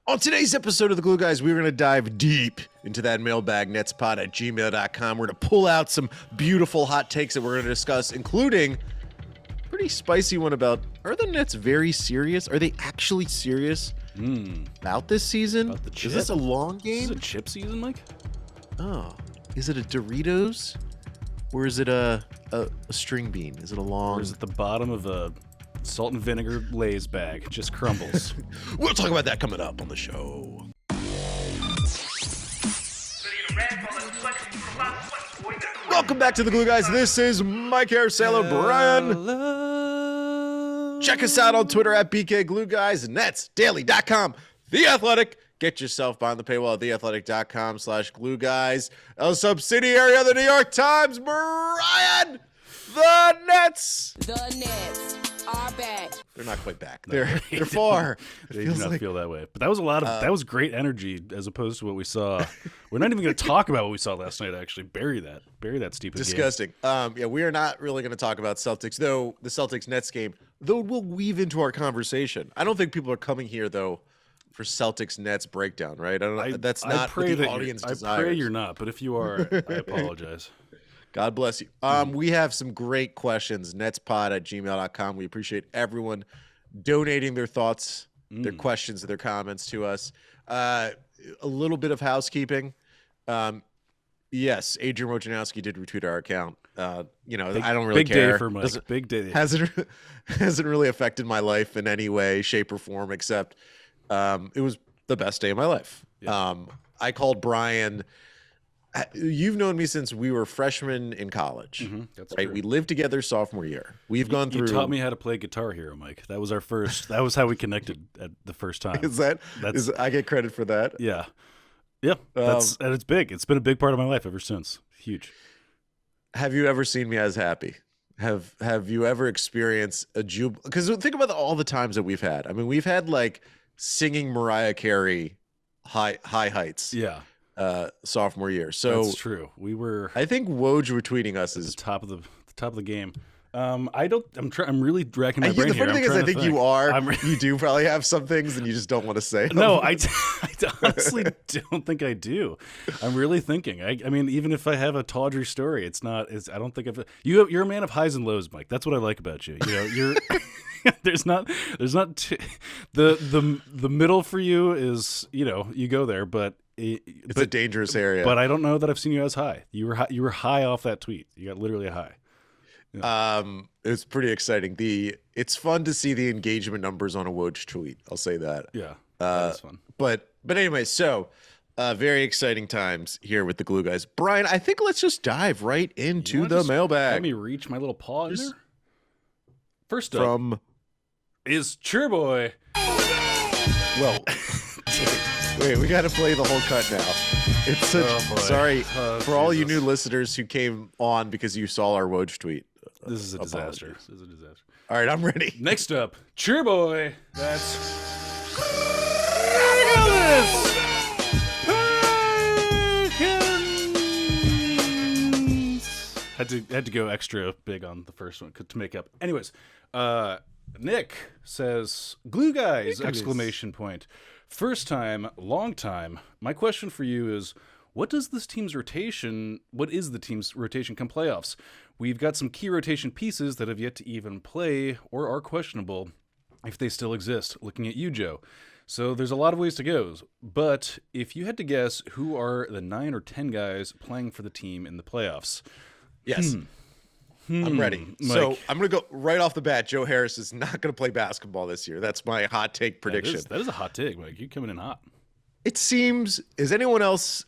On today's episode of The Glue Guys, we're going to dive deep into that mailbag, netspod@gmail.com. We're going to pull out some beautiful hot takes that we're going to discuss, including a pretty spicy one about, are the Nets very serious? Are they actually serious about this season? About the chip? Is this a long game? Is this a chip season, Mike? Oh, is it a Doritos? Or is it a string bean? Is it a long... Or is it the bottom of a salt and vinegar Lay's bag? It just crumbles. We'll talk about that coming up on the show. Welcome back to The Glue Guys. This is Mike Arcelo, Brian. Check us out on Twitter at BK Glue Guys, Netsdaily.com, The Athletic. Get yourself behind the paywall at theathletic.com/glue guys. A subsidiary of the New York Times, Brian. The Nets are back. They're not quite back. They're far. They do not feel that way. But that was a lot of that was great energy as opposed to what we saw. We're not even going to talk about what we saw last night. Actually, bury that stupid disgusting. Game. We are not really going to talk about Celtics, though. The Celtics Nets game, though, we'll weave into our conversation. I don't think people are coming here though for Celtics Nets breakdown, right? That's not what the audience desires. I pray you're not, but if you are, I apologize. God bless you. We have some great questions, netspod@gmail.com. We appreciate everyone donating their thoughts, their questions, their comments to us. A little bit of housekeeping. Yes, Adrian Wojnarowski did retweet our account. I don't really care. Big day for Mike. Big day. Hasn't really affected my life in any way, shape, or form, except it was the best day of my life. Yeah. I called Brian. You've known me since we were freshmen in college. That's right. True. We lived together sophomore year. We've gone through. You taught me how to play Guitar Hero, Mike. That was our first. That was how we connected at the first time. I get credit for that? Yeah. And it's big. It's been a big part of my life ever since. Huge. Have you ever seen me as happy? Have you ever experienced a jubilee? Because think about all the times that we've had. I mean, we've had like singing Mariah Carey high heights. Yeah. Sophomore year. So that's true. We were. I think Woj retweeting us is the top of the game. I'm really racking my brain the here. funny thing is, I think you are. You do probably have some things, and you just don't want to say them. No, I honestly don't think I do. I'm really thinking. I mean, even if I have a tawdry story, it's not. I don't think you're a man of highs and lows, Mike. That's what I like about you. You know, you're. There's not the middle for you is, you go there, but it's a dangerous area. But I don't know that I've seen you as high. You were high off that tweet. You got literally a high. Yeah. It was pretty exciting. It's fun to see the engagement numbers on a Woj tweet. I'll say that. Yeah, that's fun. But anyway, so very exciting times here with the Glue Guys. Brian, I think let's just dive right into the mailbag. Let me reach my little paw in there. First up from is Cheerboy. Well, wait, we got to play the whole cut now. It's sorry for all you new listeners who came on because you saw our Woj tweet. This is a disaster. All right, I'm ready. Next up, Cheerboy. That's had to go extra big on the first one to make up. Anyways, Nick says, "Glue Guys!" exclamation point. First time, long time. My question for you is, what is the team's rotation come playoffs? We've got some key rotation pieces that have yet to even play or are questionable if they still exist. Looking at you, Joe. So there's a lot of ways to go. But if you had to guess, who are the 9 or 10 guys playing for the team in the playoffs? Yes. I'm ready. Mike. So I'm going to go right off the bat. Joe Harris is not going to play basketball this year. That's my hot take prediction. That is a hot take, Mike. You're coming in hot. It seems, is anyone else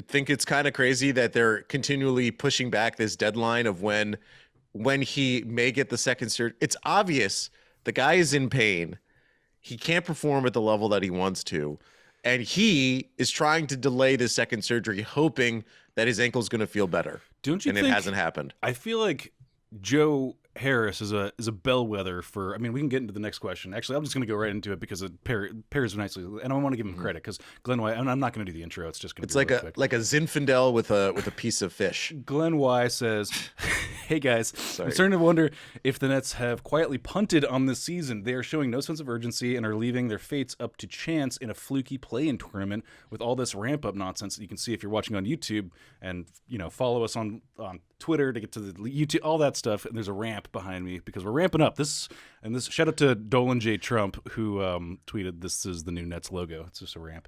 think it's kind of crazy that they're continually pushing back this deadline of when he may get the second surgery? It's obvious the guy is in pain. He can't perform at the level that he wants to. And he is trying to delay the second surgery, hoping that his ankle's going to feel better. Don't you think? And it hasn't happened. I feel like Joe Harris is a bellwether for. I mean, we can get into the next question. Actually, I'm just going to go right into it because it pairs nicely, and I want to give him credit because Glenn Y. And I'm not going to do the intro. It's just going to be like real a quick. like a Zinfandel with a piece of fish. Glenn Y says, "Hey guys, I'm starting to wonder if the Nets have quietly punted on this season. They are showing no sense of urgency and are leaving their fates up to chance in a fluky play-in tournament with all this ramp-up nonsense that you can see if you're watching on YouTube and follow us on Twitter to get to the YouTube, all that stuff. And there's a ramp behind me because we're ramping up. This shout out to Dolan J. Trump who tweeted this is the new Nets logo. It's just a ramp."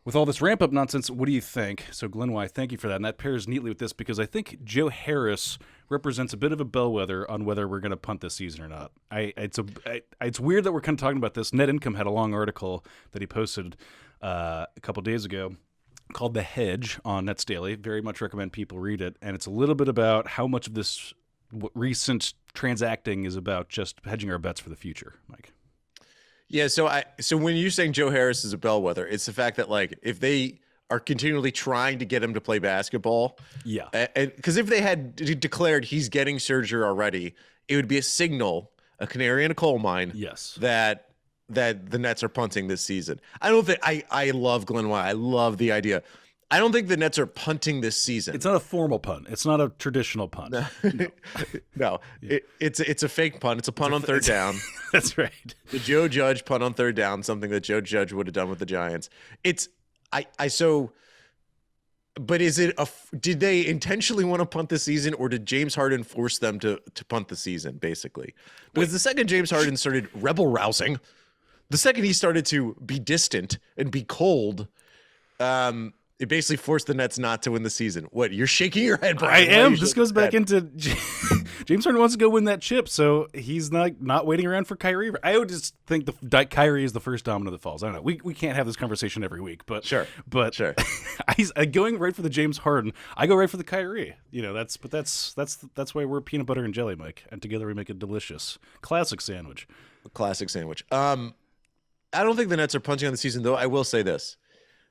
With all this ramp-up nonsense, what do you think? So, Glenn Y., thank you for that. And that pairs neatly with this because I think Joe Harris represents a bit of a bellwether on whether we're going to punt this season or not. It's weird that we're kind of talking about this. Net Income had a long article that he posted a couple days ago called The Hedge on Netsdaily. Very much recommend people read it. And it's a little bit about how much of this recent transacting is about just hedging our bets for the future, Mike. Yeah, so when you're saying Joe Harris is a bellwether, it's the fact that like if they are continually trying to get him to play basketball, yeah, and because if they had declared he's getting surgery already, it would be a signal, a canary in a coal mine, yes, that the Nets are punting this season. I don't think I love Glenn White. I love the idea. I don't think the Nets are punting this season. It's not a formal punt. It's not a traditional punt. No. Yeah. It's a fake punt. It's a punt on third down. That's right. The Joe Judge punt on third down, something that Joe Judge would have done with the Giants. But is it did they intentionally want to punt the season, or did James Harden force them to punt the season, basically? Because the second James Harden started rebel rousing, the second he started to be distant and be cold, it basically forced the Nets not to win the season. What? You're shaking your head, Brian. I am. This goes back into James Harden wants to go win that chip, so he's not waiting around for Kyrie. I would just think Kyrie is the first domino that falls. I don't know. We can't have this conversation every week, but sure. He's going right for the James Harden. I go right for the Kyrie. That's why we're peanut butter and jelly, Mike, and together we make a delicious classic sandwich. A classic sandwich. I don't think the Nets are punching on the season, though. I will say this.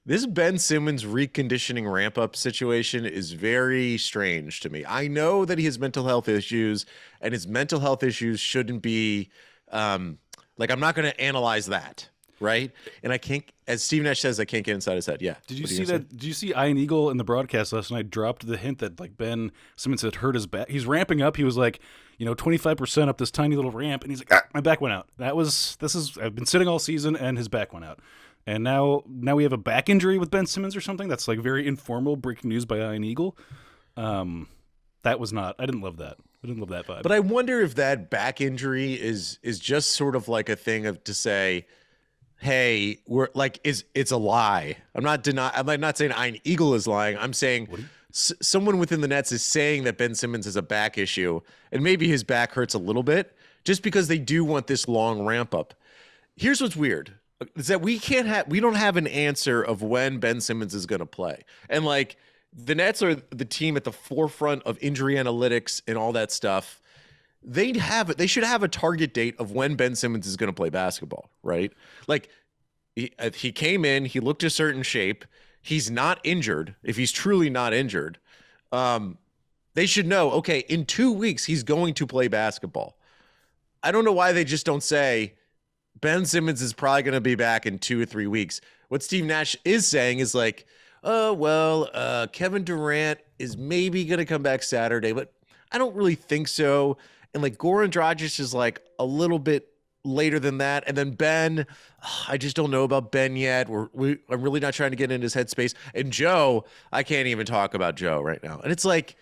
This Ben Simmons reconditioning ramp-up situation is very strange to me. I know that he has mental health issues, and his mental health issues shouldn't be I'm not going to analyze that, right? And I can't, as Steve Nash says, I can't get inside his head. Yeah. Did you see that? Did you see Ian Eagle in the broadcast last night dropped the hint that like Ben Simmons had hurt his back? He's ramping up. He was like, 25% up this tiny little ramp, and he's like, my back went out. I've been sitting all season, and his back went out. And now we have a back injury with Ben Simmons or something. That's like very informal breaking news by Ian Eagle. I didn't love that. I didn't love that vibe. But I wonder if that back injury is just sort of like a thing of to say, hey, we're like, it's a lie. I'm not saying Ian Eagle is lying. I'm saying someone within the Nets is saying that Ben Simmons has a back issue, and maybe his back hurts a little bit just because they do want this long ramp up. Here's what's weird. Is that we don't have an answer of when Ben Simmons is going to play. And like the Nets are the team at the forefront of injury analytics and all that stuff. They should have a target date of when Ben Simmons is going to play basketball, right? Like he came in, he looked a certain shape. He's not injured. If he's truly not injured, they should know, okay, in 2 weeks, he's going to play basketball. I don't know why they just don't say, Ben Simmons is probably going to be back in 2 or 3 weeks. What Steve Nash is saying is like, Kevin Durant is maybe going to come back Saturday, but I don't really think so. And like Goran Dragic is like a little bit later than that. And then Ben, I just don't know about Ben yet. I'm really not trying to get in his headspace. And Joe, I can't even talk about Joe right now. And it's like,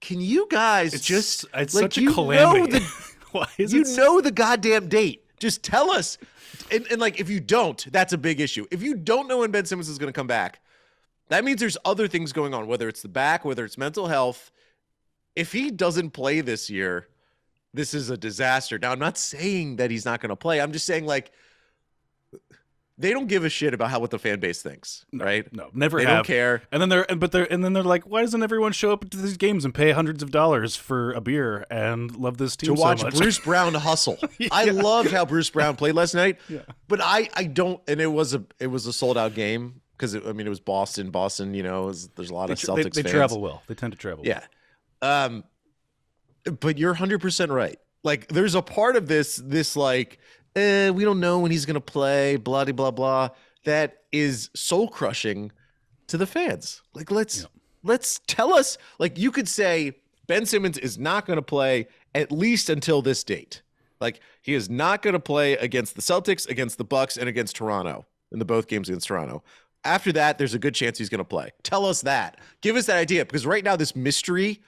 can you guys it's like, such a calamity. Why is know the goddamn date. Just tell us. And like, if you don't, that's a big issue. If you don't know when Ben Simmons is going to come back, that means there's other things going on, whether it's the back, whether it's mental health. If he doesn't play this year, this is a disaster. Now, I'm not saying that he's not going to play. I'm just saying, like, they don't give a shit about what the fan base thinks, right? No, never they have. Don't care. And then they're like, why doesn't everyone show up to these games and pay hundreds of dollars for a beer and love this team to watch so much? Bruce Brown hustle? Yeah. I loved how Bruce Brown played last night. Yeah. But I don't, and it was a sold out game because it was Boston. Boston, there's a lot of Celtics they fans. travel well. They tend to travel. Yeah. well. but you're 100% right. Like, there's a part of this like, we don't know when he's going to play, blah, blah, blah, that is soul crushing to the fans. Like, let's tell us, like, you could say Ben Simmons is not going to play at least until this date. Like, he is not going to play against the Celtics, against the Bucks, and against Toronto in the both games against Toronto. After that, there's a good chance he's going to play. Tell us that. Give us that idea, because right now this mystery,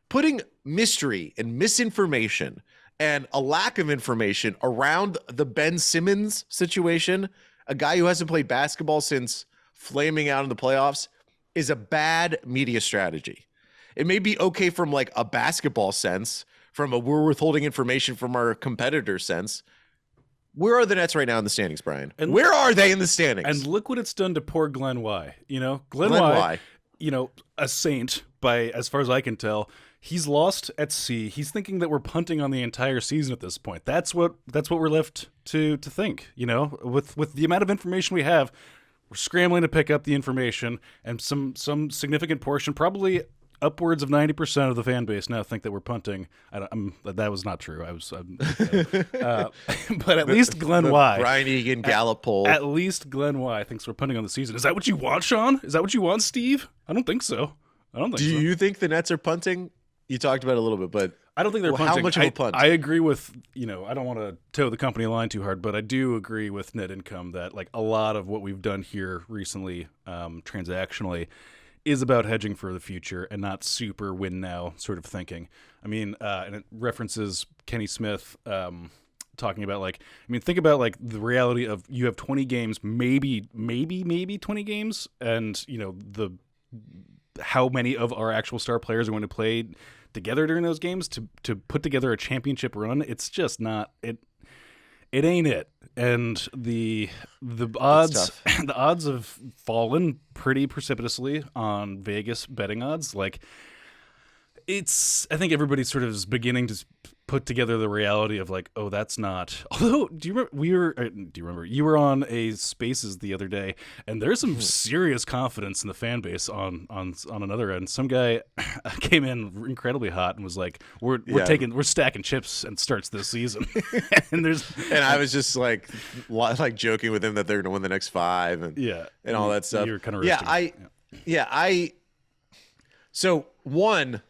putting mystery and misinformation and a lack of information around the Ben Simmons situation, a guy who hasn't played basketball since flaming out in the playoffs, is a bad media strategy. It may be okay from like a basketball sense, from a we're withholding information from our competitor sense. Where are the Nets right now in the standings, Brian? And where are they in the standings? And look what it's done to poor Glenn Y. Glenn Y, a saint by as far as I can tell. He's lost at sea. He's thinking that we're punting on the entire season at this point. That's what we're left to think. With the amount of information we have, we're scrambling to pick up the information, and some significant portion, probably upwards of 90% of the fan base now think that we're punting. That was not true. But at least Glenn Y. Brian Egan Gallup poll. At least Glenn Y. thinks we're punting on the season. Is that what you want, Sean? Is that what you want, Steve? I don't think so. Do you think the Nets are punting? You talked about it a little bit, but I don't think they're punting. How much of a punt? I agree with, I don't want to toe the company line too hard, but I do agree with Net Income that like a lot of what we've done here recently, transactionally, is about hedging for the future and not super win now sort of thinking. I mean, and it references Kenny Smith talking about think about like the reality of you have 20 games, maybe 20 games, and how many of our actual star players are going to play together during those games to put together a championship run. It's just not it. It ain't it. And the odds the odds have fallen pretty precipitously on Vegas betting odds. Like, I think everybody sort of is beginning to put together the reality of like, oh, that's not. Although, do you remember you were on a Spaces the other day, and there's some serious confidence in the fan base on another end. Some guy came in incredibly hot and was like, we're stacking chips and starts this season. and I was just like joking with him that they're going to win the next 5 and all that stuff. You're kind of So one,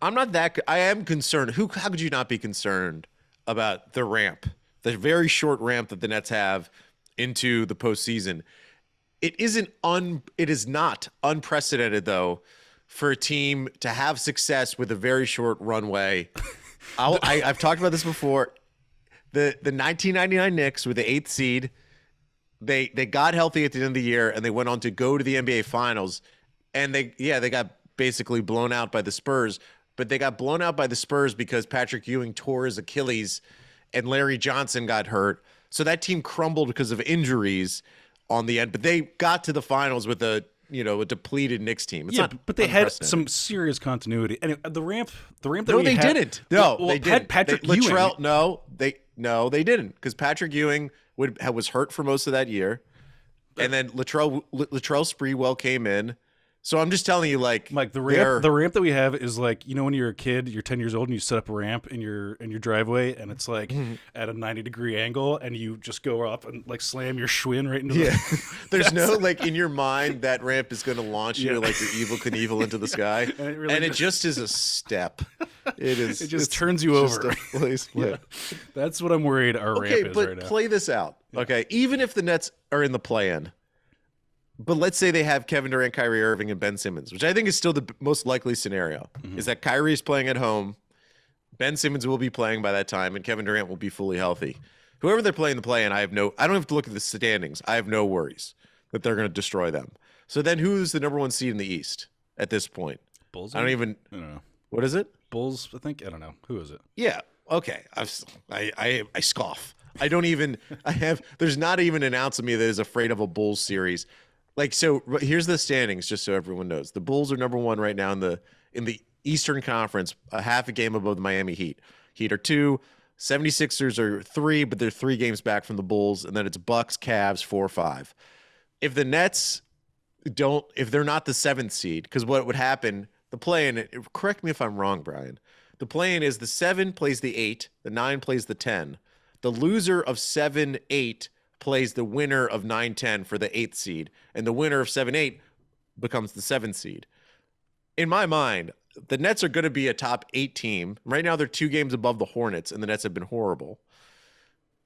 I'm not that. I am concerned. How could you not be concerned about the ramp, the very short ramp that the Nets have into the postseason? It is not unprecedented though for a team to have success with a very short runway. I've talked about this before. The 1999 Knicks were the 8th seed. They got healthy at the end of the year and they went on to go to the NBA Finals, and they got basically blown out by the Spurs. But they got blown out by the Spurs because Patrick Ewing tore his Achilles and Larry Johnson got hurt. So that team crumbled because of injuries on the end. But they got to the finals with a depleted Knicks team. But they had some serious continuity. Anyway, the ramp that they didn't. They didn't. Patrick Ewing. They didn't, because Patrick Ewing was hurt for most of that year, and then Latrell Sprewell came in. So I'm just telling you, like, Mike, the ramp that we have is like, when you're a kid, you're 10 years old, and you set up a ramp in your driveway, and it's like at a 90-degree angle, and you just go up and like slam your Schwinn right into the. There's no like in your mind that ramp is going to launch you like your Evil Knievel into the sky, and it just is a step. It is. It just turns you over. That's what I'm worried our ramp is right now. Okay, but play this out. Okay, even if the Nets are in the play-in. But let's say they have Kevin Durant, Kyrie Irving, and Ben Simmons, which I think is still the most likely scenario, is that Kyrie is playing at home, Ben Simmons will be playing by that time, and Kevin Durant will be fully healthy. Whoever they're playing the play-in, I don't have to look at the standings. I have no worries that they're going to destroy them. So then who's the number 1 seed in the East at this point? Bulls? I don't know. What is it? Bulls, I think. I don't know. Who is it? Yeah. Okay. I scoff. There's not even an ounce of me that is afraid of a Bulls series. Like, so here's the standings, just so everyone knows. The Bulls are number 1 right now in the Eastern Conference, a half a game above the Miami Heat. Heat are 2, 76ers are 3, but they're 3 games back from the Bulls, and then it's Bucks, Cavs, 4-5. If the Nets if they're not the 7th seed, because what would happen, the play-in, correct me if I'm wrong, Brian, The play-in is the 7 plays the 8, the 9 plays the 10. The loser of 7-8 plays the winner of 9-10 for the 8th seed, and the winner of 7-8 becomes the 7th seed. In my mind, the Nets are going to be a top 8 team. Right now, they're 2 games above the Hornets, and the Nets have been horrible.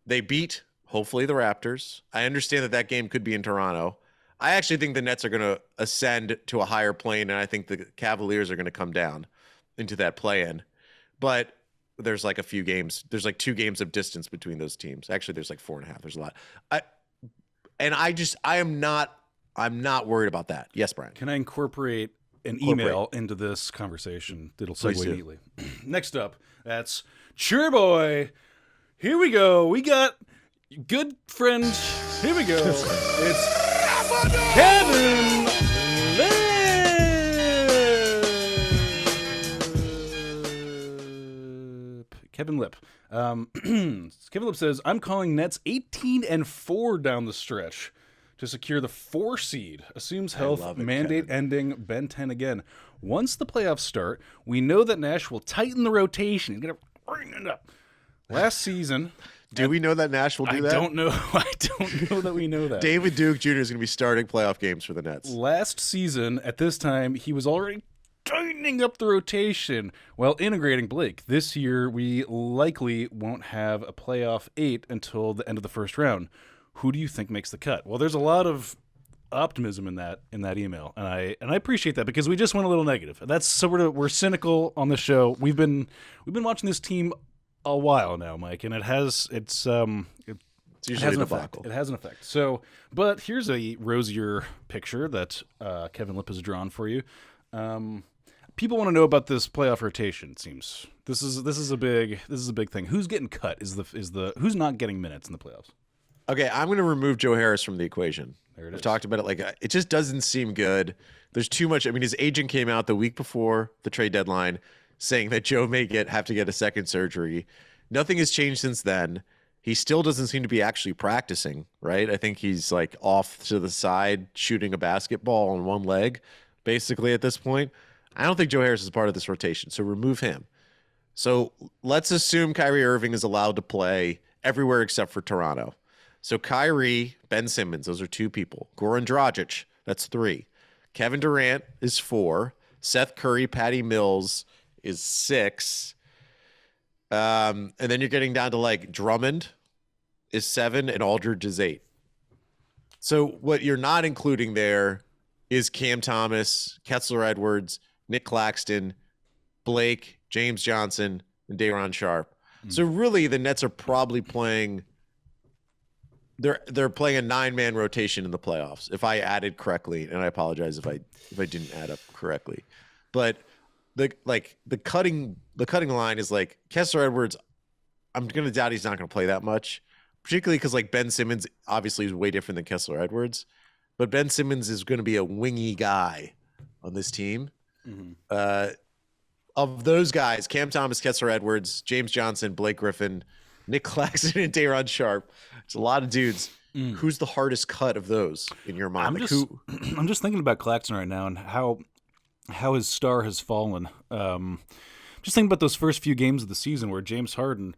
They beat, hopefully, the Raptors. I understand that game could be in Toronto. I actually think the Nets are going to ascend to a higher plane, and I think the Cavaliers are going to come down into that play-in. But there's like a few games. There's like 2 games of distance between those teams. Actually, there's like 4.5. There's a lot. I'm not worried about that. Yes, Brian. Can I incorporate an email into this conversation that'll segue neatly? Next up, that's Cheer Boy. Here we go. We got good friend. Here we go. It's Kevin Lip. Kevin Lip. Kevin Lip says, I'm calling Nets 18-4 down the stretch to secure the 4 seed. Assumes health, mandate Kevin. ending, Ben 10 again. Once the playoffs start, we know that Nash will tighten the rotation. He's going to bring it up. Last season... Do we know that Nash will do that? I don't know. I don't know that we know that. David Duke Jr. is going to be starting playoff games for the Nets. Last season, at this time, he was already tightening up the rotation while integrating Blake. This year, we likely won't have a playoff 8 until the end of the first round. Who do you think makes the cut? Well, there's a lot of optimism in that email, and I appreciate that because we just went a little negative. That's so we're cynical on the show. We've been watching this team a while now, Mike, and it has an effect. So, but here's a rosier picture that Kevin Lip has drawn for you. People want to know about this playoff rotation. It seems this is a big thing. Who's getting cut? Is the who's not getting minutes in the playoffs? Okay, I'm going to remove Joe Harris from the equation. There it I've is. talked about it. Like, it just doesn't seem good. There's too much. I mean, his agent came out the week before the trade deadline saying that Joe may have to get a second surgery. Nothing has changed since then. He still doesn't seem to be actually practicing, right? I think he's like off to the side shooting a basketball on one leg, basically at this point. I don't think Joe Harris is part of this rotation, so remove him. So let's assume Kyrie Irving is allowed to play everywhere except for Toronto. So Kyrie, Ben Simmons, those are 2 people. Goran Dragic, that's 3. Kevin Durant is 4. Seth Curry, Patty Mills is 6. And then you're getting down to like Drummond is 7 and Aldridge is 8. So what you're not including there is Cam Thomas, Kessler Edwards, Nick Claxton, Blake, James Johnson, and Day'Ron Sharpe. So really the Nets are probably playing they're playing a 9-man rotation in the playoffs, if I added correctly, and I apologize if I didn't add up correctly. But the cutting line is like Kessler Edwards, I'm gonna doubt he's not gonna play that much, particularly because like Ben Simmons obviously is way different than Kessler Edwards, but Ben Simmons is gonna be a wingy guy on this team. Of those guys, Cam Thomas, Kessler Edwards, James Johnson, Blake Griffin, Nick Claxton, and Day'Ron Sharpe. It's a lot of dudes. Who's the hardest cut of those in your mind? I'm just thinking about Claxton right now and how his star has fallen. Just thinking about those first few games of the season where James Harden,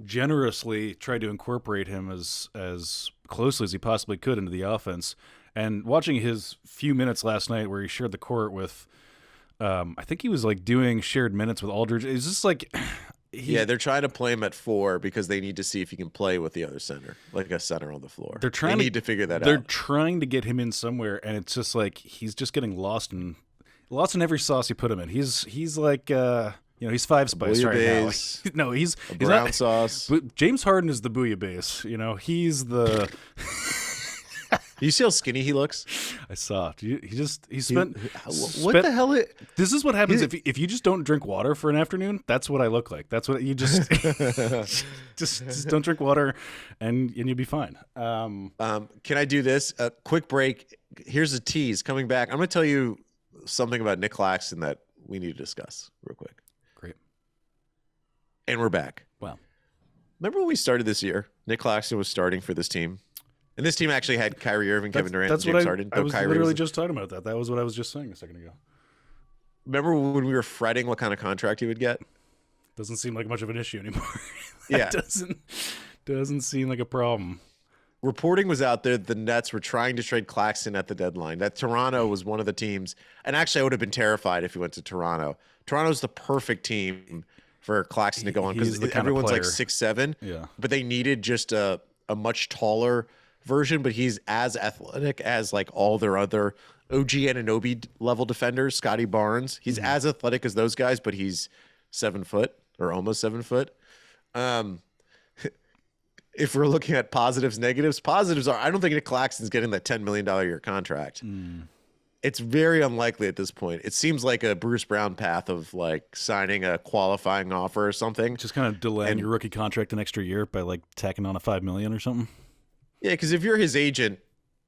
generously tried to incorporate him as closely as he possibly could into the offense. And watching his few minutes last night where he shared the court with, I think he was like doing shared minutes with Aldridge. It's just like... they're trying to play him at 4 because they need to see if he can play with the other center, like a center on the floor. They need to figure that out. They're trying to get him in somewhere, and it's just like he's just getting lost in every sauce you put him in. He's like he's Five Spice right now. No, he's brown not, sauce. But James Harden is the bouillabaisse. He's the. You see how skinny he looks? I saw. He spent. What the hell? This is what happens if you just don't drink water for an afternoon. That's what I look like. That's what you just just don't drink water, and you'll be fine. Can I do this? A quick break. Here's a tease. Coming back, I'm going to tell you something about Nick Claxton that we need to discuss real quick. Great. And we're back. Wow. Remember when we started this year? Nick Claxton was starting for this team. And this team actually had Kyrie Irving, Kevin Durant, and James Harden. I was literally just talking about that. That was what I was just saying a second ago. Remember when we were fretting what kind of contract he would get? Doesn't seem like much of an issue anymore. Yeah. Doesn't seem like a problem. Reporting was out there that the Nets were trying to trade Claxton at the deadline. That Toronto was one of the teams. And actually, I would have been terrified if he went to Toronto. Toronto's the perfect team for Claxton to go on He's because the kind of everyone's like player. 6'7". Yeah. But they needed just a much taller version. But he's as athletic as like all their other OG Anunoby level defenders. Scotty Barnes. He's as athletic as those guys, but he's 7 foot or almost 7 foot. If we're looking at positives, negatives, positives are I don't think Nick Claxton's getting that $10 million a year contract. It's very unlikely at this point. It seems like a Bruce Brown path of like signing a qualifying offer or something. Just kind of delaying your rookie contract an extra year by like tacking on a $5 million or something. Yeah, because if you're his agent,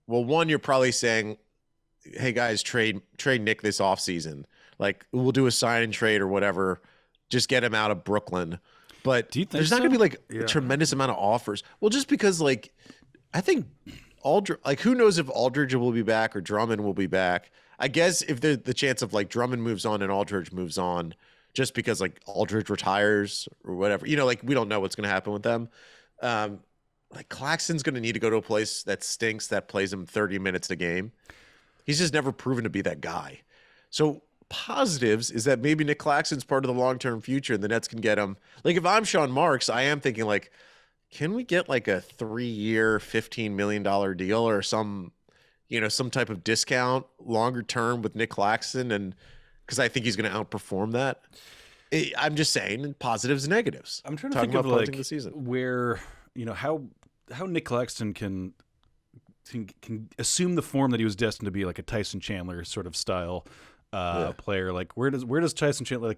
well, one, you're probably saying, hey guys, trade Nick this offseason. Like we'll do a sign and trade or whatever. Just get him out of Brooklyn. But Do you think there's not so? going to be like Yeah. a tremendous amount of offers. Well, just because like I think Aldridge, like who knows if Aldridge will be back or Drummond will be back. I guess if there's the chance of like Drummond moves on and Aldridge moves on just because like Aldridge retires or whatever, like we don't know what's going to happen with them. Like Claxton's going to need to go to a place that stinks that plays him 30 minutes a game. He's just never proven to be that guy. So positives is that maybe Nick Claxton's part of the long-term future and the Nets can get him. Like if I'm Sean Marks, I am thinking like, can we get like a 3-year, $15 million deal or some type of discount longer term with Nick Claxton? And because I think he's going to outperform that. I'm just saying positives and negatives. I'm trying to Talking think of about like punting the season. where how Nick Claxton can assume the form that he was destined to be, like a Tyson Chandler sort of style player. Like where does Tyson Chandler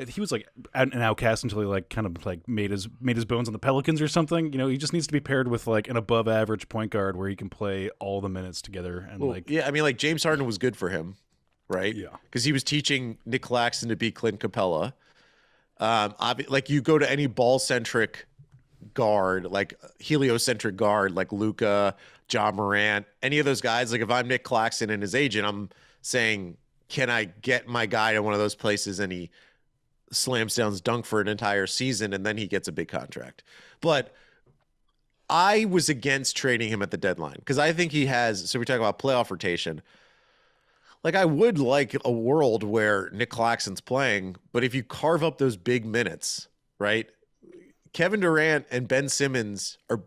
he was like an outcast until he like kind of like made his bones on the Pelicans or something. He just needs to be paired with like an above average point guard where he can play all the minutes together and I mean like James Harden was good for him, right? Yeah. Because he was teaching Nick Claxton to be Clint Capella. Like you go to any ball centric guard, like heliocentric guard, like Luka, Ja Morant, any of those guys. Like if I'm Nick Claxton and his agent, I'm saying, can I get my guy to one of those places and he slams down dunk for an entire season and then he gets a big contract? But I was against trading him at the deadline because I think he has. So we talk about playoff rotation. Like I would like a world where Nick Claxton's playing, but if you carve up those big minutes, right? Kevin Durant and Ben Simmons are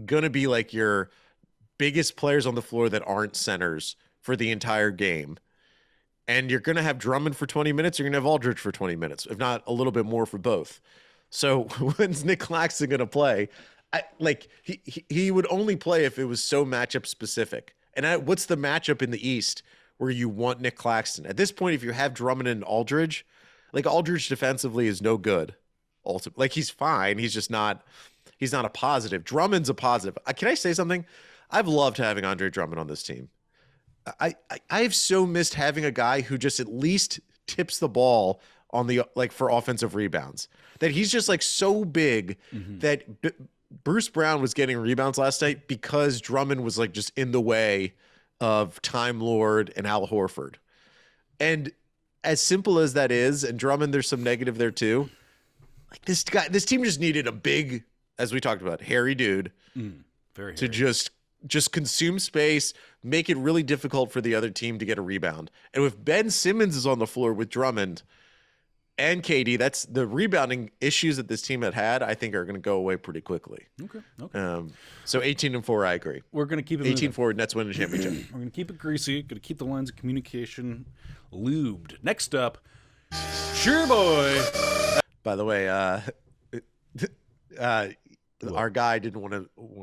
going to be like your biggest players on the floor that aren't centers for the entire game. And you're going to have Drummond for 20 minutes. You're going to have Aldridge for 20 minutes, if not a little bit more for both. So when's Nick Claxton going to play? He would only play if it was so matchup specific. And what's the matchup in the East where you want Nick Claxton? At this point, if you have Drummond and Aldridge, like Aldridge defensively is no good. Ultimately, like he's fine. He's just not. He's not a positive. Drummond's a positive. Can I say something? I've loved having Andre Drummond on this team. I've so missed having a guy who just at least tips the ball on the for offensive rebounds. That he's just like so big that Bruce Brown was getting rebounds last night because Drummond was like just in the way of Time Lord and Al Horford. And as simple as that is, and Drummond, there's some negative there too. Like this team just needed a big, as we talked about, hairy dude very to hairy. just consume space, make it really difficult for the other team to get a rebound. And if Ben Simmons is on the floor with Drummond and KD, that's the rebounding issues that this team had, I think are going to go away pretty quickly. Okay. So 18-4, I agree. We're going to keep it 18-4, Nets win the championship. We're going to keep it greasy. Going to keep the lines of communication lubed. Next up, Sure Boy. By the way, our guy didn't want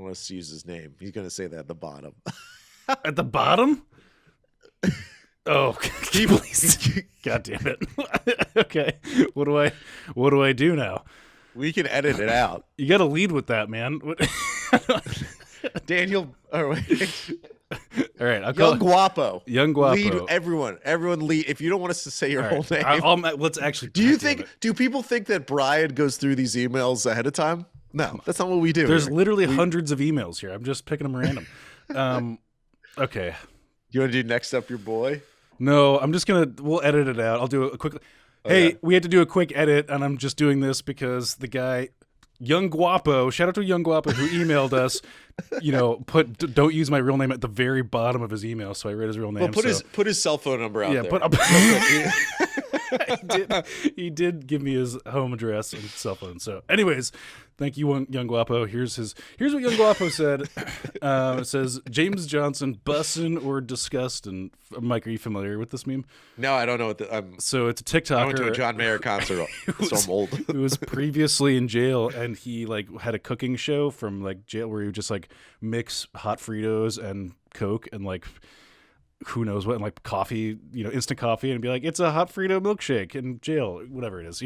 us to use his name. He's going to say that at the bottom. At the bottom? Oh, please. God damn it. Okay. What do I do now? We can edit it out. You got to lead with that, man. Daniel, all right. All right, I'll call Young Guapo. Young Guapo. Lead everyone lead. If you don't want us to say your whole name. Let's actually. Do people think that Brian goes through these emails ahead of time? No, that's not what we do. There's literally hundreds of emails here. I'm just picking them random. Okay. You want to do next up your boy? No, I'm just we'll edit it out. I'll do a quick. Hey, Okay. we had to do a quick edit, and I'm just doing this because the guy, Young Guapo, shout out to Young Guapo who emailed us. Don't use my real name at the very bottom of his email, so I read his real name. Well, put his cell phone number out yeah, there. he did give me his home address and cell phone. So, anyways, thank you, Young Guapo. Here's what Young Guapo said. It says James Johnson, bussin' or disgustin'. Mike, are you familiar with this meme? No, I don't know what So it's a TikToker. I went to a John Mayer concert, so I'm old. Who was previously in jail, and he had a cooking show from jail where he would just mix hot Fritos and Coke and who knows what, and coffee, instant coffee, and be like, it's a hot Frito milkshake in jail, whatever it is,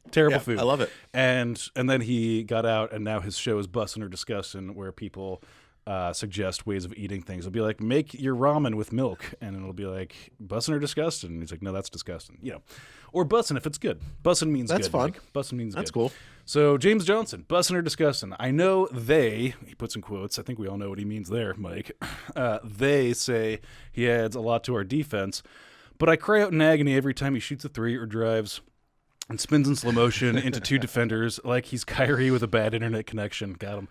terrible food. I love it. And then he got out, and now his show is Bussin' or Disgustin', where people suggest ways of eating things. It'll be like, make your ramen with milk, and it'll be like, bussin' or disgustin'. And he's like, no, that's disgusting. Or bussin' if it's good. Bussin' means That's good. fun. Mike. Bussin' means That's good. cool. So James Johnson, bussin' or disgustin'. I know he puts in quotes. I think we all know what he means there, Mike. They say he adds a lot to our defense, but I cry out in agony every time he shoots a three or drives and spins in slow motion into two defenders like he's Kyrie with a bad internet connection. Got him.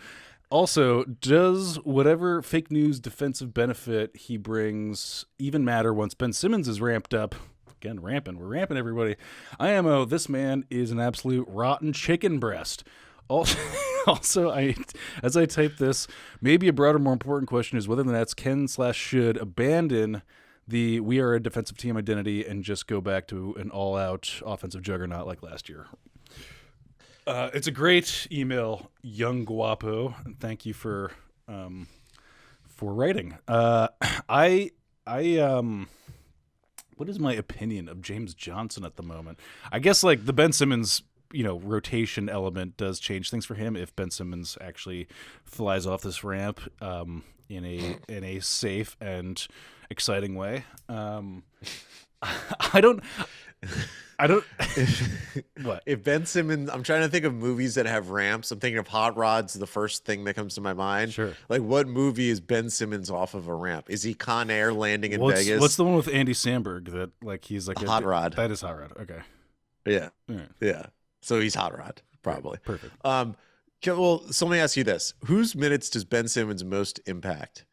Also, does whatever fake news defensive benefit he brings even matter once Ben Simmons is ramped up? Again, ramping. We're ramping, everybody. IMO, this man is an absolute rotten chicken breast. Also, as I type this, maybe a broader, more important question is whether the Nets can/should abandon the we are a defensive team identity and just go back to an all-out offensive juggernaut like last year. It's a great email, Young Guapo. Thank you for writing. What is my opinion of James Johnson at the moment? I guess the Ben Simmons, rotation element does change things for him if Ben Simmons actually flies off this ramp in a safe and exciting way. I don't. What? If Ben Simmons, I'm trying to think of movies that have ramps. I'm thinking of Hot Rod's the first thing that comes to my mind. Sure. What movie is Ben Simmons off of a ramp? Is he Con Air landing in Vegas? What's the one with Andy Samberg that he's like Hot Rod? That is Hot Rod. Okay. Yeah. Right. Yeah. So he's Hot Rod, probably. Right. Perfect. So let me ask you this. Whose minutes does Ben Simmons most impact?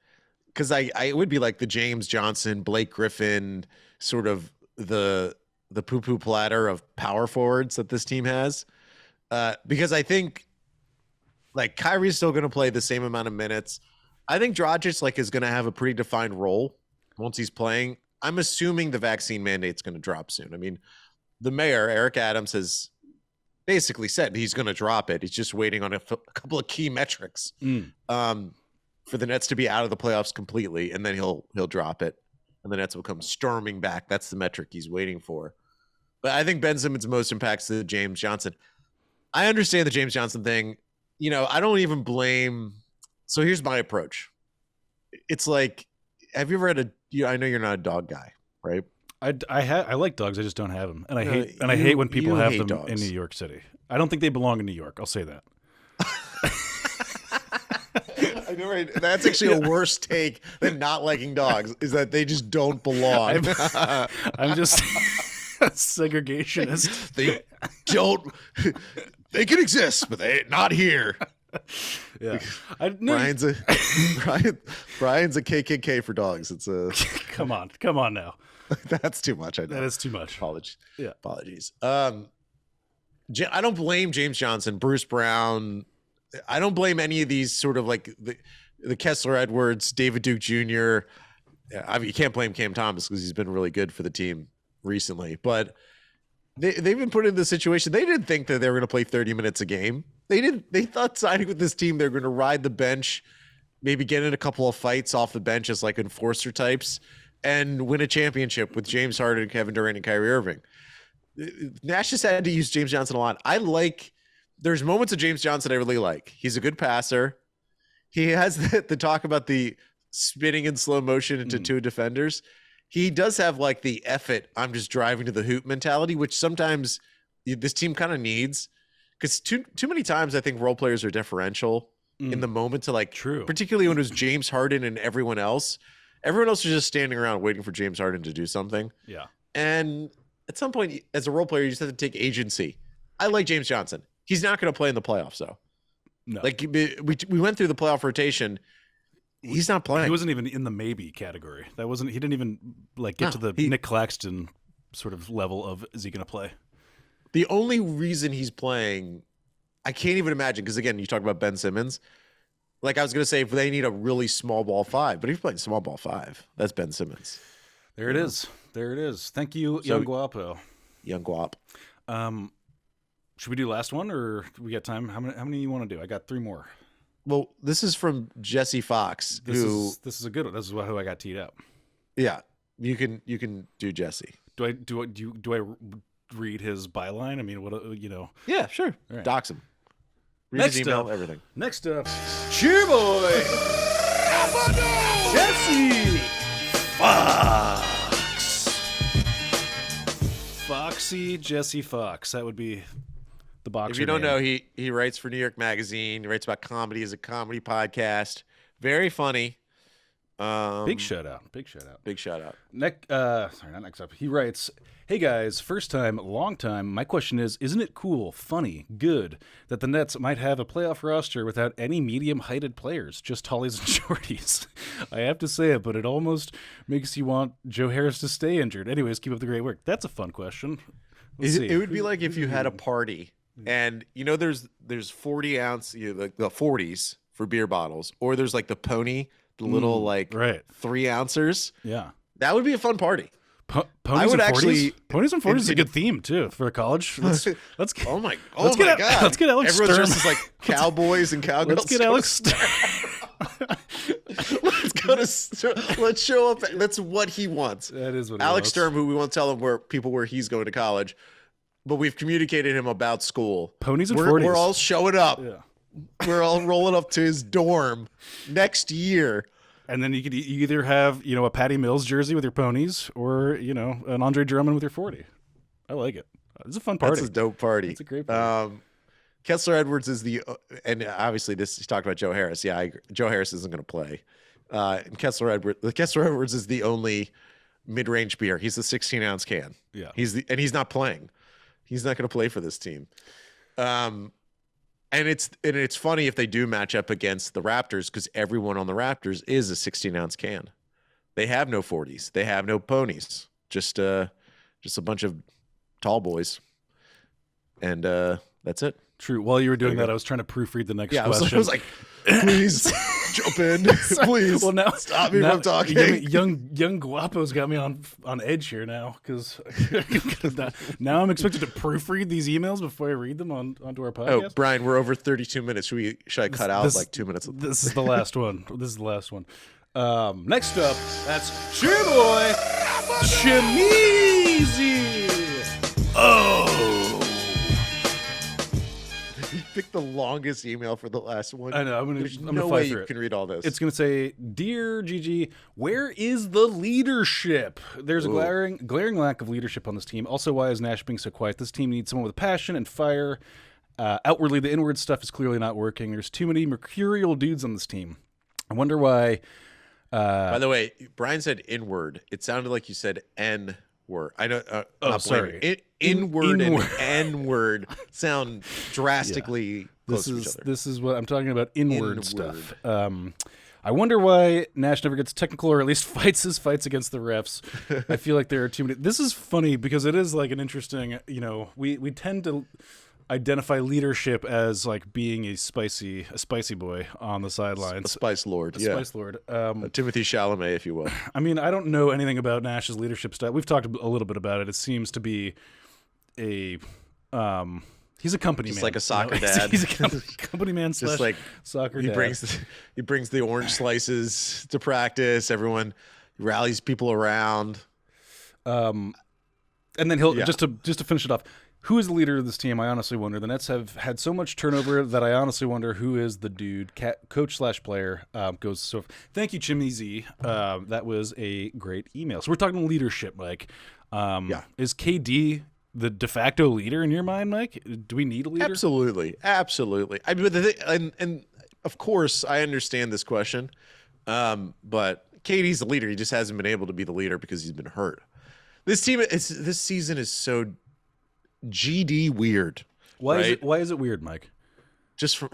Because I would be like the James Johnson, Blake Griffin, sort of the poo-poo platter of power forwards that this team has. Because I think Kyrie's still going to play the same amount of minutes. I think Dragic is going to have a pretty defined role once he's playing. I'm assuming the vaccine mandate's going to drop soon. I mean, the mayor, Eric Adams, has basically said he's going to drop it. He's just waiting on a couple of key metrics for the Nets to be out of the playoffs completely, and then he'll drop it, and the Nets will come storming back. That's the metric he's waiting for. But I think Ben Simmons most impacts the James Johnson. I understand the James Johnson thing. I don't even blame. So here's my approach. It's like, have you ever had I know you're not a dog guy, right? I like dogs. I just don't have them, and I You hate when people have hate them dogs. in New York City. I don't think they belong in New York. I'll say that. I know, right? That's actually a worse take than not liking dogs. Is that they just don't belong. I'm just segregationist. They don't. They can exist, but they not here. Yeah, Brian's a KKK for dogs. It's a come on now. That's too much. I know. That is too much. Apologies. Yeah. Apologies. I don't blame James Johnson, Bruce Brown. I don't blame any of these sort of the Kessler Edwards, David Duke Jr. You can't blame Cam Thomas because he's been really good for the team recently. But they've been put in the situation. They didn't think that they were going to play 30 minutes a game. They thought signing with this team, they're going to ride the bench, maybe get in a couple of fights off the bench as enforcer types, and win a championship with James Harden, Kevin Durant, and Kyrie Irving. Nash just had to use James Johnson a lot. There's moments of James Johnson I really like. He's a good passer. He has the talk about the spinning in slow motion into two defenders. He does have the F it, I'm just driving to the hoop mentality, which sometimes this team kind of needs. Because too many times I think role players are differential in the moment to True. particularly when it was James Harden and everyone else. Everyone else is just standing around waiting for James Harden to do something. Yeah. And at some point, as a role player, you just have to take agency. I like James Johnson. He's not going to play in the playoffs, though. No. Like we went through the playoff rotation. He's not playing. He wasn't even in the maybe category. He didn't even like get to the Nick Claxton sort of level of is he going to play? The only reason he's playing, I can't even imagine, because again, you talk about Ben Simmons. Like I was going to say, if they need a really small ball 5, but if he's playing small ball 5, that's Ben Simmons. There it is. There it is. Thank you, Young Guapo. Young Guap. Should we do last one, or do we got time? How many you want to do? I got 3 more. Well, this is from Jesse Fox. This is a good one. This is who I got teed up. Yeah, you can do Jesse. Do I read his byline? I mean, what you know? Yeah, sure. Right. Dox him. Read his email, everything. Next up, cheer boy, Jesse Fox. Foxy Jesse Fox. That would be the boxer. If you don't name. know, he writes for New York Magazine. He writes about comedy as a comedy podcast. Very funny. Big shout out. Big shout out. Not next up. He writes, "Hey guys, first time, long time. My question is, isn't it cool, funny, good that the Nets might have a playoff roster without any medium-heighted players, just tallies and shorties? I have to say it, but it almost makes you want Joe Harris to stay injured. Anyways, keep up the great work." That's a fun question. Let's see. It would be like if you had a party and there's 40 ounce, like the 40s for beer bottles, or there's like the pony, the little like 3 ouncers. Yeah. That would be a fun party. Ponies I would and 40s? actually- Ponies and 40s is a good theme too for a college. Let's Oh my Let's god. get Alex Everyone's Sturm. dressed as like cowboys and cowgirls. Let's get Alex Sturm. Let's show up. That's what he wants. That is what he Alex wants. Sturm, who we won't tell him where he's going to college, but we've communicated him about school. Ponies and we're, 40s. We're all showing up. Yeah. We're all rolling up to his dorm next year. And then you could either have, a Patty Mills jersey with your ponies or, an Andre Drummond with your 40. I like it. It's a fun party. That's a dope party. It's a great party. Kessler Edwards is and obviously he's talked about Joe Harris. Yeah, Joe Harris isn't going to play. And Kessler Edwards is the only mid-range beer. He's the 16-ounce can. Yeah. He's not playing. He's not going to play for this team. And it's funny if they do match up against the Raptors, because everyone on the Raptors is a 16-ounce can. They have no 40s. They have no ponies. Just a bunch of tall boys. And that's it. True. While you were doing that, I was trying to proofread the next Yeah, question. I was like, please jump in. Please. Well, now stop me from talking. Young Guapo's got me on edge here now, because now I'm expected to proofread these emails before I read them onto our podcast. Oh, Brian, we're over 32 minutes. Should I cut out like 2 minutes? This is the last one. Next up, that's Cheer Boy Chimizi. Oh. You picked the longest email for the last one. I know. I'm There's gonna no fight way for you it. can read all this. It's gonna say, "Dear Gigi, where is the leadership? There's a glaring lack of leadership on this team. Also, why is Nash being so quiet? This team needs someone with passion and fire. Outwardly, the inward stuff is clearly not working. There's too many mercurial dudes on this team. I wonder why." By the way, Brian said inward. It sounded like you said N word. I know. Sorry. Inward and Inward. N word sound drastically close to each other. This is what I'm talking about. Inward stuff. I wonder why Nash never gets technical, or at least fights against the refs. I feel like there are too many. This is funny because it is like an interesting. We tend to identify leadership as like being a spicy boy on the sidelines. A Spice Lord. Spice Lord. Timothy Chalamet, if you will. I mean, I don't know anything about Nash's leadership style. We've talked a little bit about it. It seems to be he's a company Just man. like a soccer dad. He's a company man slash Just like soccer he dad. brings the orange slices to practice. Everyone rallies people around. And then he'll just to finish it off. Who is the leader of this team? I honestly wonder. The Nets have had so much turnover that I honestly wonder who is the dude. Coach / player goes so. Thank you, Jimmy Z. That was a great email. So we're talking leadership, Mike. Is KD the de facto leader in your mind, Mike? Do we need a leader? Absolutely. I mean, and of course, I understand this question, but KD's the leader. He just hasn't been able to be the leader because he's been hurt. This season is so GD weird. Why is it weird, Mike? Just from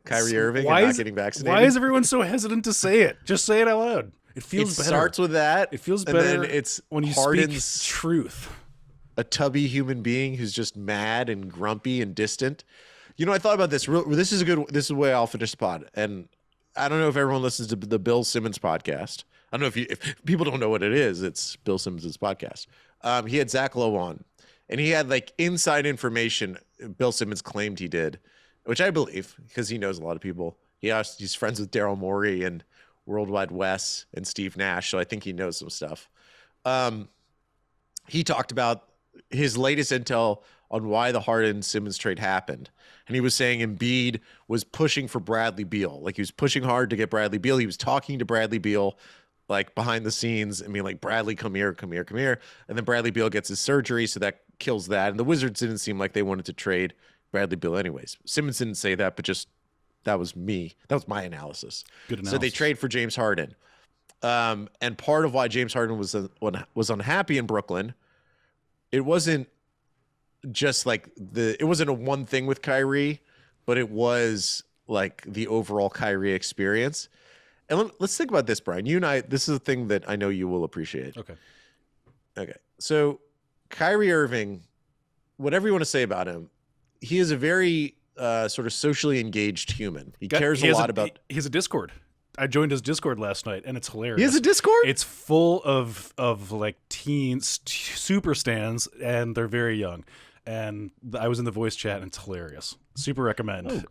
Kyrie Irving and not getting vaccinated. Why is everyone so hesitant to say it? Just say it out loud. It feels better. It starts with that. It feels and better then it's when you Harden's speak truth. A tubby human being who's just mad and grumpy and distant. You know, I thought about this. This is the way I'll finish the pod. And I don't know if everyone listens to the Bill Simmons podcast. I don't know if people don't know what it is. It's Bill Simmons' podcast. He had Zach Lowe on, and he had like inside information Bill Simmons claimed he did, which I believe because he knows a lot of people. He's friends with Daryl Morey and Worldwide Wes and Steve Nash, so I think he knows some stuff. He talked about his latest intel on why the Harden-Simmons trade happened. And he was saying Embiid was pushing for Bradley Beal. Like, he was pushing hard to get Bradley Beal. He was talking to Bradley Beal, like, behind the scenes and being like, Bradley, come here, come here, come here. And then Bradley Beal gets his surgery, so that kills that. And the Wizards didn't seem like they wanted to trade Bradley Beal anyways. Simmons didn't say that, but just that was me. That was my analysis. Good analysis. So they trade for James Harden. And part of why James Harden was unhappy in Brooklyn, it wasn't just like it wasn't a one thing with Kyrie, but it was like the overall Kyrie experience. And let's think about this, Brian. You and I, this is a thing that I know you will appreciate. Okay. So Kyrie Irving, whatever you want to say about him, he is a very sort of socially engaged human. He cares a lot about. He has a Discord. I joined his Discord last night, and it's hilarious. He has a Discord? It's full of like teens, super stans, and they're very young. And I was in the voice chat, and it's hilarious. Super recommend.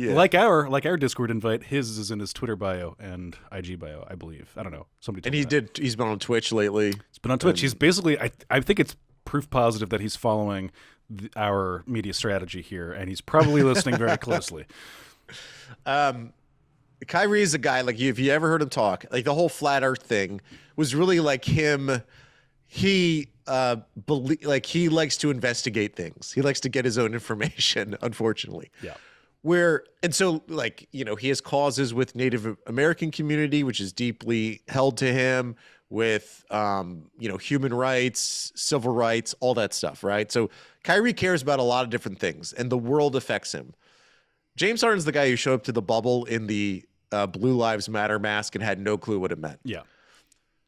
Like our Discord invite, his is in his Twitter bio and IG bio, I believe. I don't know. Somebody. And he's been on Twitch lately. He's been on Twitch. He's basically. I think it's proof positive that he's following our media strategy here, and he's probably listening very closely. Kyrie is a guy, like, if you ever heard him talk, like the whole flat earth thing was really like him. He he likes to investigate things. He likes to get his own information, unfortunately. Yeah. So like, you know, he has causes with Native American community, which is deeply held to him, with you know, human rights, civil rights, all that stuff, right? So Kyrie cares about a lot of different things, and the world affects him. James Harden's the guy who showed up to the bubble in the Blue Lives Matter mask and had no clue what it meant. Yeah.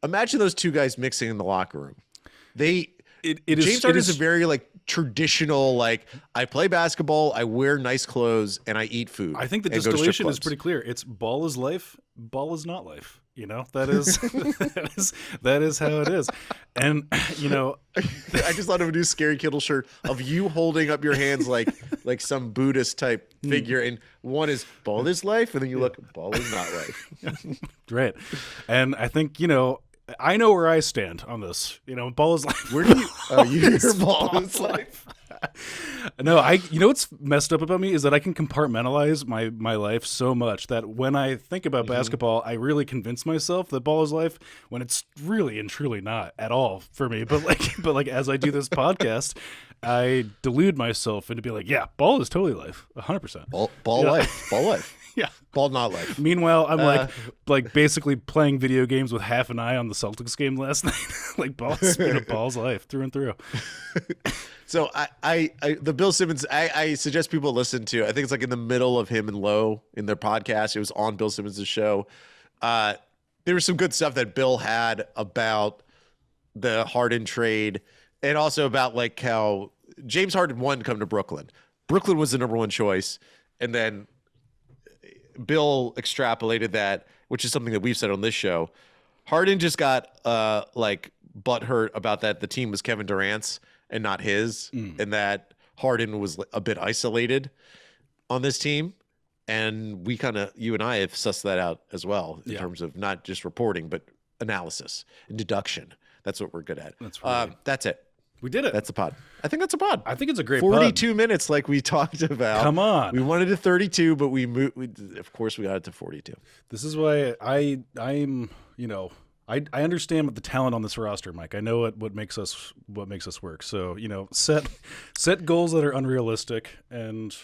Imagine those two guys mixing in the locker room. James Harden is a very like traditional, like, I play basketball, I wear nice clothes, and I eat food. I think the distillation is pretty clear. It's ball is life, ball is not life. You know, that is that is how it is. And you know, I just thought of a new Scary Kittle shirt of you holding up your hands like some Buddhist type figure, and one is ball is life, and then you look, ball is not life. Right. And I think, you know, I know where I stand on this. You know, ball is life. Where do you? Oh, your ball is life. No, you know what's messed up about me is that I can compartmentalize my life so much that when I think about basketball, I really convince myself that ball is life when it's really and truly not at all for me. But like as I do this podcast, I delude myself into be like, yeah, ball is totally life, 100%. Ball life. Yeah. Ball not life. Meanwhile, I'm like basically playing video games with half an eye on the Celtics game last night. Like ball's life through and through. So the Bill Simmons, I suggest people listen to. I think it's like in the middle of him and Lowe in their podcast. It was on Bill Simmons' show. There was some good stuff that Bill had about the Harden trade, and also about like how James Harden wanted to come to Brooklyn. Brooklyn was the number one choice, and then Bill extrapolated that, which is something that we've said on this show. Harden just got like butthurt about that the team was Kevin Durant's and not his, and that Harden was a bit isolated on this team. And we you and I have sussed that out as well in terms of not just reporting, but analysis and deduction. That's what we're good at. That's it. We did it. That's a pod. I think that's a pod. I think it's a great 42 minutes like we talked about. Come on. We wanted to 32, but of course we got it to 42. This is why I'm, you know, I understand the talent on this roster, Mike. I know what makes us work. So, you know, set goals that are unrealistic, and,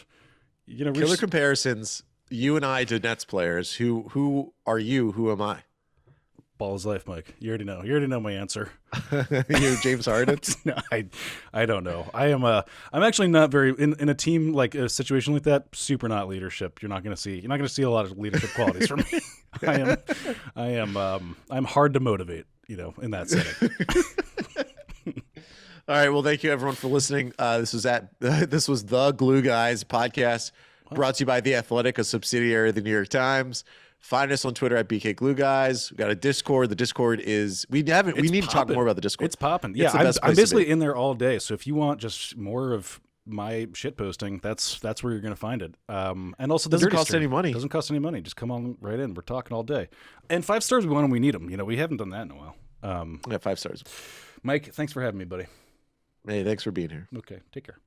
you know, killer comparisons. you and I to Nets players. Who are you? Who am I? Ball is life, Mike. You already know. You already know my answer. You're James Harden. No, I don't know. I'm actually not very in a team like a situation like that. Super not leadership. You're not gonna see a lot of leadership qualities from me. I'm hard to motivate. In that setting. All right. Well, thank you everyone for listening. This was the Glue Guys podcast, brought to you by The Athletic, a subsidiary of the New York Times. Find us on Twitter at BK Glue Guys. We got a Discord. The Discord is we need to talk more about the Discord. It's popping. It's Yeah, I'm basically in there all day. So if you want just more of my shit posting, that's where you're going to find it. And also, doesn't cost any money. Doesn't cost any money. Just come on right in. We're talking all day. And 5 stars, we want them. We need them. We haven't done that in a while. Yeah, 5 stars. Mike, thanks for having me, buddy. Hey, thanks for being here. Okay, take care.